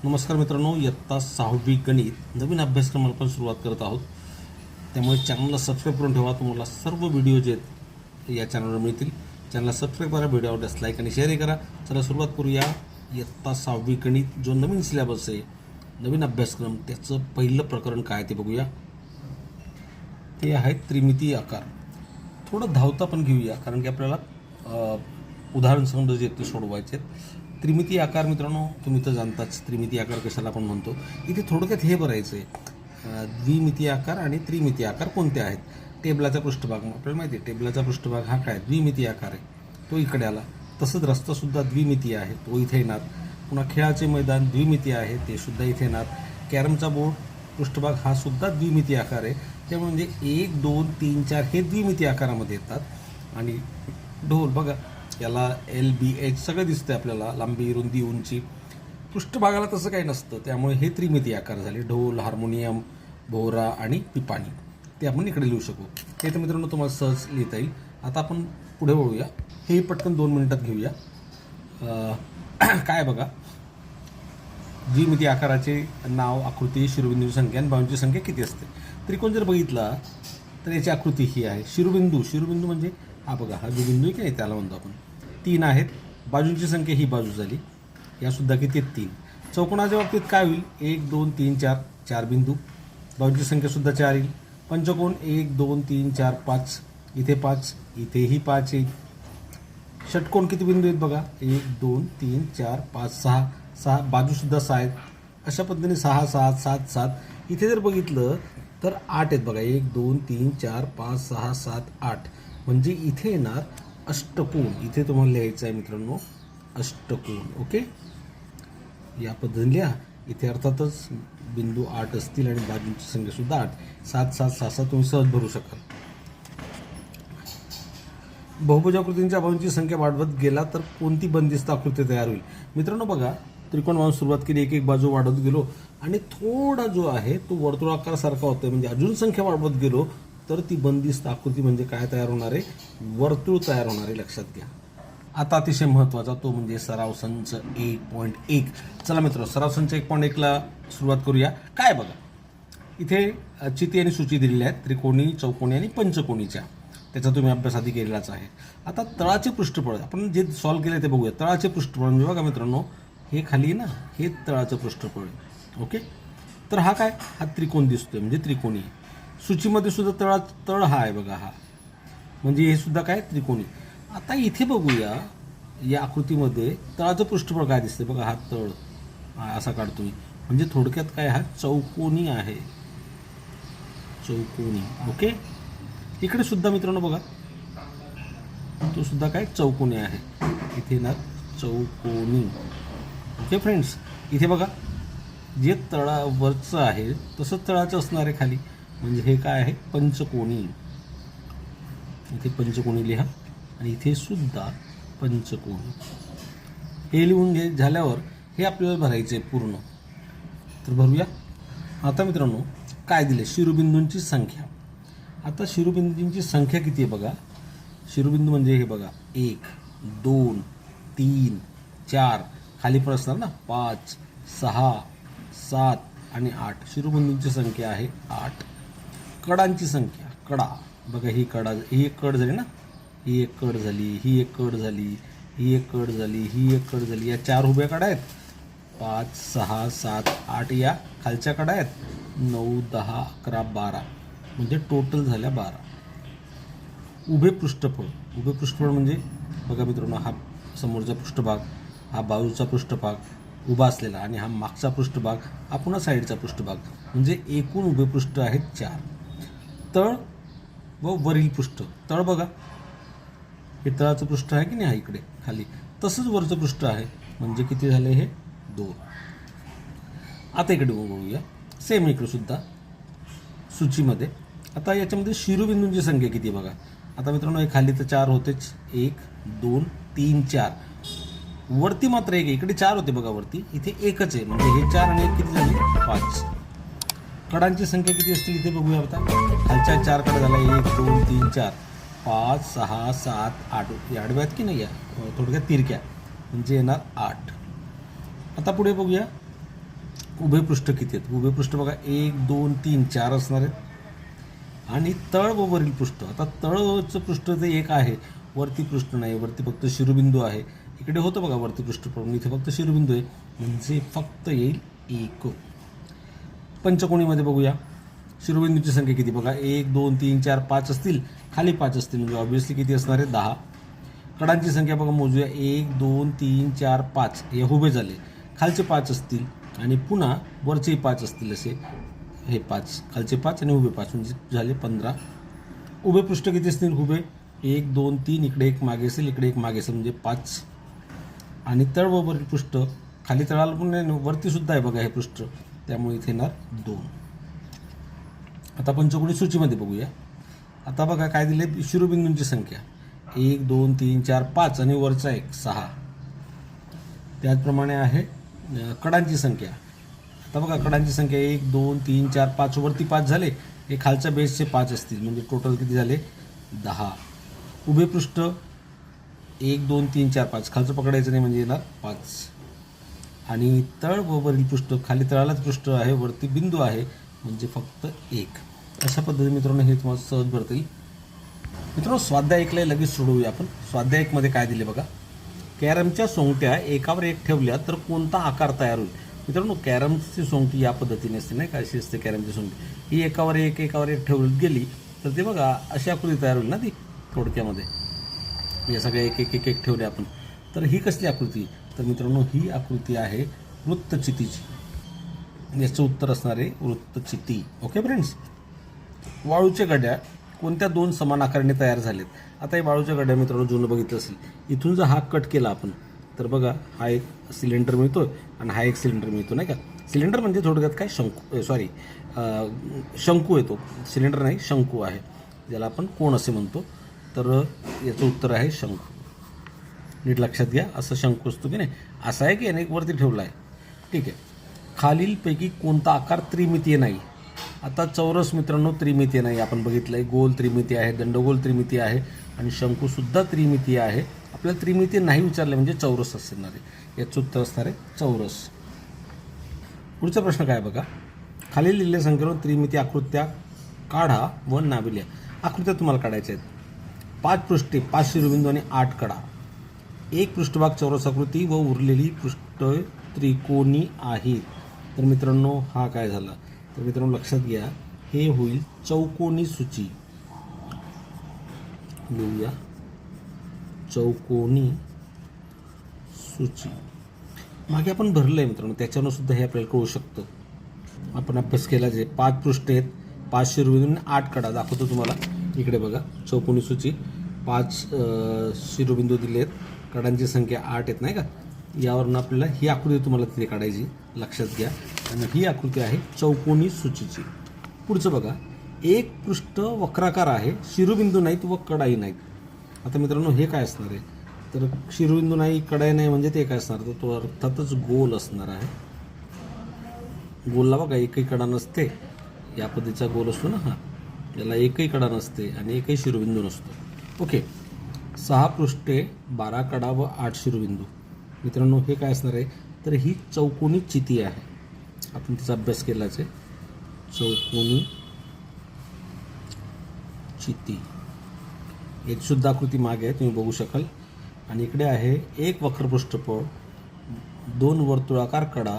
नमस्कार मित्रांनो, इयत्ता 6वी गणित नवीन अभ्यासक्रमाला आपण सुरुवात करत आहोत. त्यामुळे चॅनलला सबस्क्राईब करून ठेवा. तुम्हाला सर्व व्हिडिओ जे आहेत या चॅनलवर मिळतील. चॅनलला सबस्क्राईब करा, व्हिडिओ आवडल्यास लाईक आणि शेअरही करा. चला सुरुवात करूया. इयत्ता 6वी गणित जो नवीन सिलेबस आहे, नवीन अभ्यासक्रम, त्याचं पहिलं प्रकरण काय ते बघूया. ते आहे त्रिमितीय आकार. थोडं धावता पण घेऊया, कारण की आपल्याला उदाहरण समजा जे ते सोडवायचे आहेत. त्रिमितीय आकार मित्रांनो, तुम्ही तर जाणताच त्रिमितीय आकार कशाला आपण म्हणतो. इथे थोडक्यात हे भरायचं आहे, द्विमितीय आकार आणि त्रिमितीय आकार कोणते आहेत. टेबलाचा पृष्ठभाग आपल्याला माहिती आहे, टेबलाचा पृष्ठभाग हा काय द्विमितीय आकार आहे, तो इकडे आला. तसंच रस्तासुद्धा द्विमितीय आहे, तो इथे येणार. पुन्हा खेळाचे मैदान द्विमितीय आहे, ते सुद्धा इथे येणार. कॅरमचा बोर्ड पृष्ठभाग हा सुद्धा द्विमितीय आकार आहे. त्यामुळे म्हणजे 1, 2, 3, 4 हे द्विमितीय आकारामध्ये येतात. आणि ढोल बघा, याला LBH सगळं दिसतं आपल्याला, लांबी, रुंदी, उंची. पृष्ठभागाला तसं काही नसतं, त्यामुळे हे त्रिमितीय आकार झाले. ढोल, हार्मोनियम, भोवरा आणि पिपाणी ते आपण इकडे लिहू शकू. हे तर मित्रांनो तुम्हाला सहज लिहिता येईल. आता आपण पुढे वळूया. हे पटकन 2 मिनिटात घेऊया. काय बघा, द्विमितीय आकाराचे नाव, आकृती, शिरोबिंदूची संख्या आणि बाजूंची संख्या किती असते. त्रिकोण जर बघितला तर याची आकृती ही आहे. शिरोबिंदू म्हणजे हा बघा, हा जो बिंदू आहे की नाही त्याला म्हणतो आपण. 3 आहेत. बाजूंची संख्या ही बाजू झाली, यासुद्धा किती आहेत 3. चौकोनाच्या बाबतीत काय होईल, 1, 2, 3, 4 4 बिंदू. बाजूची संख्यासुद्धा 4 येईल. पंचकोन 1, 2, 3, 4, 5. इथे 5, इथेही 5 येईल. षटकोन किती बिंदू आहेत बघा, 1, 2, 3, 4, 5, 6 बाजूसुद्धा 6 आहेत. अशा पद्धतीने 6, 7, 7, 7. इथे जर बघितलं तर 8 आहेत बघा, 1, 2, 3, 4, 5, 6, 7, 8. म्हणजे इथे येणार अष्टकोन. इथे तुम्हाला लिहायचं आहे मित्रांनो अष्टकोन. ओके, या पद्धतीने लिहा. इथे अर्थातच बिंदू 8 असतील आणि बाजूंची संख्यासुद्धा 8. 7, 7, 6, 6 तुम्ही सहज भरू शकाल. बहुभुजाकृतींच्या बाजूंची संख्या वाढवत गेला तर कोणती बंदिस्त आकृती तयार होईल. मित्रांनो बघा, त्रिकोण बाजू सुरुवात केली, एक एक बाजू वाढवत गेलो आणि थोडा जो आहे तो वर्तुळाकारासारखा होतोय. म्हणजे अजून संख्या वाढवत गेलो तर ती बंदिस्त आकृती म्हणजे काय तयार होणार आहे, वर्तुळ तयार होणार आहे. लक्षात घ्या. आता अतिशय महत्त्वाचा तो म्हणजे सराव संच 1.1. चला मित्र, सराव संच 1.1ला सुरुवात करूया. काय बघा, इथे चिती आणि सूची दिलेल्या आहेत, त्रिकोणी, चौकोनी आणि पंचकोनीच्या. त्याचा तुम्ही अभ्यास आधी केलेलाच आहे. आता तळाचे पृष्ठफळ आपण जे सॉल्व्ह केले ते बघूया. तळाचे पृष्ठफळ म्हणजे बघा मित्रांनो, हे खाली ना, हे तळाचं पृष्ठफळ. ओके, तर हा काय, हा त्रिकोण दिसतोय म्हणजे त्रिकोणी. सूचीमध्ये सुद्धा तळ हा आहे बघा, हा म्हणजे हे सुद्धा काय त्रिकोणी. आता इथे बघूया, या आकृतीमध्ये तळाचं पृष्ठफळ काय दिसते बघा, हा तळ असा काढतोय. म्हणजे थोडक्यात काय, हा चौकोनी आहे, चौकोनी. ओके, इकडे सुद्धा मित्रांनो बघा, तो सुद्धा काय चौकोनी आहे. इथे ना चौकोनी. ओके फ्रेंड्स, इथे बघा, जे तळावरचं आहे तसंच तळाचं असणार आहे खाली. म्हणजे हे काय आहे, पंचकोनी. इथे पंचकोनी लिहा आणि इथे सुद्धा पंचकोनी. हे लिहून झाल्यावर हे आपल्याला भरायचं आहे पूर्ण. तर भरूया. आता मित्रांनो काय दिले, शिरोबिंदूंची संख्या. आता शिरोबिंदूंची संख्या किती आहे बघा. शिरोबिंदू म्हणजे हे बघा, 1, 2, 3, 4. खाली पण असणार ना 5, 6, 7 आणि 8. शिरोबिंदूंची संख्या आहे 8. कडांची संख्या, कडा बघा, ही कडा, ही एक कड झाली ना, ही एक कड झाली, ही एक कड झाली, ही एक कड झाली, ही एक कड झाली. या 4 उभ्या कडा आहेत. 5, 6, 7, 8 या खालच्या कडा आहेत. 9, 10, 11, 12 म्हणजे टोटल झाल्या 12. उभे पृष्ठफळ म्हणजे बघा मित्रांनो, हा समोरचा पृष्ठभाग, हा बाजूचा पृष्ठभाग उभा असलेला आणि हा मागचा पृष्ठभाग, हा पुन्हा साईडचा पृष्ठभाग. म्हणजे एकूण उभे पृष्ठ आहेत 4. तळ व वरील पृष्ठ. तळ बघा, हे तळाचं पृष्ठ आहे की नाही, हा इकडे खाली. तसंच वरचं पृष्ठ आहे, म्हणजे किती झाले हे 2. आता इकडे बघूया, सेम इकडे सुद्धा सूचीमध्ये. आता याच्यामध्ये शिरोबिंदूंची संख्या किती बघा. आता मित्रांनो हे खाली तर 4 होतेच, 1, 2, 3, 4. वरती मात्र 1, इकडे 4 होते बघा वरती, इथे 1च आहे. म्हणजे हे 4 आणि 1 किती झाले, 5. कडांची संख्या किती असतील इथे बघूया. आता खालच्या 4 कडा झाला, 1, 2, 3, 4, 5, 6, 7, 8. या आडव्यात की नाही, या थोडक्यात तिरक्या, म्हणजे येणार 8. आता पुढे बघूया, उभे पृष्ठ किती आहेत? उभे पृष्ठ बघा 1 2 3 4 असणार आहेत आणि तळ व वरील पृष्ठ. आता तळचं पृष्ठ जे एक आहे, वरती पृष्ठ नाही, वरती फक्त शिरोबिंदू आहे. इकडे होतं बघा वरती पृष्ठ पडून, इथे फक्त शिरोबिंदू आहे म्हणजे फक्त येईल 1. पंचकोणीमध्ये बघूया शिरोबिंदूची संख्या किती बघा 1 2 3 4 5 असतील, खाली 5 असतील म्हणजे ऑब्व्हियसली किती असणार आहे 10. कडांची संख्या बघा मोजूया 1 2 3 4 5 हे उभे झाले, खालचे 5 असतील आणि पुन्हा वरचेही 5 असतील, असे हे 5 खालचे 5 आणि उभे 5 म्हणजे झाले 15. उभे पृष्ठ किती असतील उभे 1 2 3, इकडे एक मागे असेल, इकडे एक मागे असेल म्हणजे 5. आणि तळ व वरील पृष्ठ खाली तळाला पण वरती सुद्धा आहे बघा हे पृष्ठ, त्यामुळे इथे येणार 2. आता पंचकोणी सूचीमध्ये बघूया. आता बघा काय दिले शिरोबिंदूंची संख्या 1 2 3 4 5 आणि वरचा 1 6. त्याचप्रमाणे आहे कडांची संख्या. आता बघा कडांची संख्या 1 2 3 4 5, वरती 5 झाले, हे खालच्या बेसचे 5 असतील म्हणजे टोटल किती झाले 10. उभे पृष्ठ 1 2 3 4 5, खालचं पकडायचं नाही म्हणजे येणार 5. आणि तळ व वरील पृष्ठ खाली तळालाच पृष्ठ आहे, वरती बिंदू आहे म्हणजे फक्त 1. अशा पद्धतीने मित्रांनो हे तुम्हाला सहज भरता येईल. मित्रांनो स्वाध्याय 1ला लगेच सोडवूया आपण. स्वाध्याय 1 मध्ये काय दिले बघा, कॅरमच्या सोंगट्या एकावर एक ठेवल्या तर कोणता आकार तयार होईल. मित्रांनो कॅरमची सोंगटी या पद्धतीने असते नाही का, अशी असते कॅरमची सोंगटी. ही एकावर एक ठेवली गेली तर ते बघा अशी आकृती तयार होईल ना ती थोडक्यामध्ये. या सगळ्या एक ठेवले आपण तर ही कसली आकृती, तर मित्रांनो ही आकृती आहे वृत्तचितीची. याचं उत्तर असणार आहे वृत्तचिती. Okay friends. वाळूच्या गड्या कोणत्या 2 समान आकाराने तयार झालेत. आता हे वाळूच्या गड्या मित्रांनो जुनं बघितलं असेल, इथून जर हा कट केला आपण तर बघा हा एक सिलेंडर मिळतो आणि हा एक सिलेंडर मिळतो नाही का. सिलेंडर म्हणजे थोडक्यात काय शंकू येतो, सिलेंडर नाही शंकू आहे, ज्याला आपण कोण असे म्हणतो. तर याचं उत्तर आहे शंकू. नीट लक्षात घ्या, असं शंकू असतो की नाही, असा आहे की अनेक वरती ठेवला आहे. ठीक आहे. खालीलपैकी कोणता आकार त्रिमितीय नाही. आता चौरस मित्रांनो त्रिमितीय नाही, आपण बघितलं आहे. गोल त्रिमितीय आहे, दंडगोल त्रिमितीय आहे आणि शंकूसुद्धा त्रिमितीय आहे. आपल्याला त्रिमितीय नाही विचारलं म्हणजे चौरस असणार आहे. याचं उत्तर असणार आहे चौरस. पुढचा प्रश्न काय बघा, खालील दिलेल्या संख्येवर त्रिमितीय आकृत्या काढा व नावे लिहा. आकृत्या तुम्हाला काढायच्या आहेत. 5 पृष्ठे, 5 शिरोबिंदू आणि 8 कडा. एक पृष्ठभाग चौरस आकृती व उरलेली पृष्ठ त्रिकोणी आहेत. तर मित्रांनो हा काय झाला, तर मित्रांनो लक्षात घ्या हे होईल चौकोनी सूची. लिहूया चौकोनी सूची. मागे आपण भरलं आहे मित्रांनो, त्याच्यानं सुद्धा हे आपल्याला कळू शकतं. आपण अभ्यास केला जे 5 पृष्ठ आहेत, 5 शिरोबिंदू आणि 8 कडा. दाखवतो तुम्हाला इकडे बघा चौकोनी सूची. 5 शिरोबिंदू दिले आहेत, कडांची संख्या 8 आहेत नाही का. यावरून आपल्याला ही आकृती तुम्हाला तिथे काढायची, लक्षात घ्या. आणि ही आकृती आहे चौकोनी सूचीची. पुढचं बघा, एक पृष्ठ वक्राकार आहे, शिरोबिंदू नाहीत व कडाई नाहीत. आता मित्रांनो हे काय असणार आहे, तर शिरोबिंदू नाही कडाई नाही म्हणजे ते काय असणार, तर तो अर्थातच गोल असणार आहे. गोलला बघा एकही कडा नसते, या पद्धतीचा गोल असतो ना हा, याला एकही कडा नसते आणि एकही शिरोबिंदू नसतो. ओके. 6 पृष्ठे, 12 कडा व 8 शिरोबिंदू. मित्रांनो हे काय असणार आहे, तर ही चौकोनी चिती आहे. आपण तिचा अभ्यास केलाच आहे. चौकोनी चिती. याची सुद्धा आकृती मागे आहे, तुम्ही बघू शकाल. आणि इकडे आहे एक वक्रपृष्ठफळ, 2 वर्तुळाकार कडा,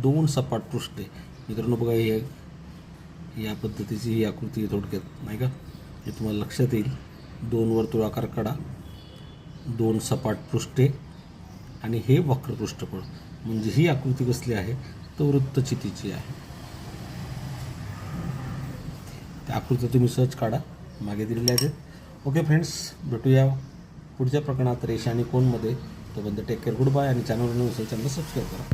2 सपाट पृष्ठे. मित्रांनो बघा हे या पद्धतीची ही आकृती थोडक्यात नाही का, हे तुम्हाला लक्षात येईल. 2 वर्तुळाकार कडा, 2 सपाट पृष्ठे आणि हे वक्रपृष्ठफळ. म्हणजे ही आकृती कसली आहे, तर वृत्तचितीची आहे. त्या आकृती तुम्ही सहज काढा, मागे दिलेल्या आहेत. ओके फ्रेंड्स, भेटूया पुढच्या प्रकरणात रेषा आणि कोनमध्ये. तोपर्यंत टेक केअर, गुड बाय. आणि चॅनलवर नसेल चॅनल सबस्क्राईब करा.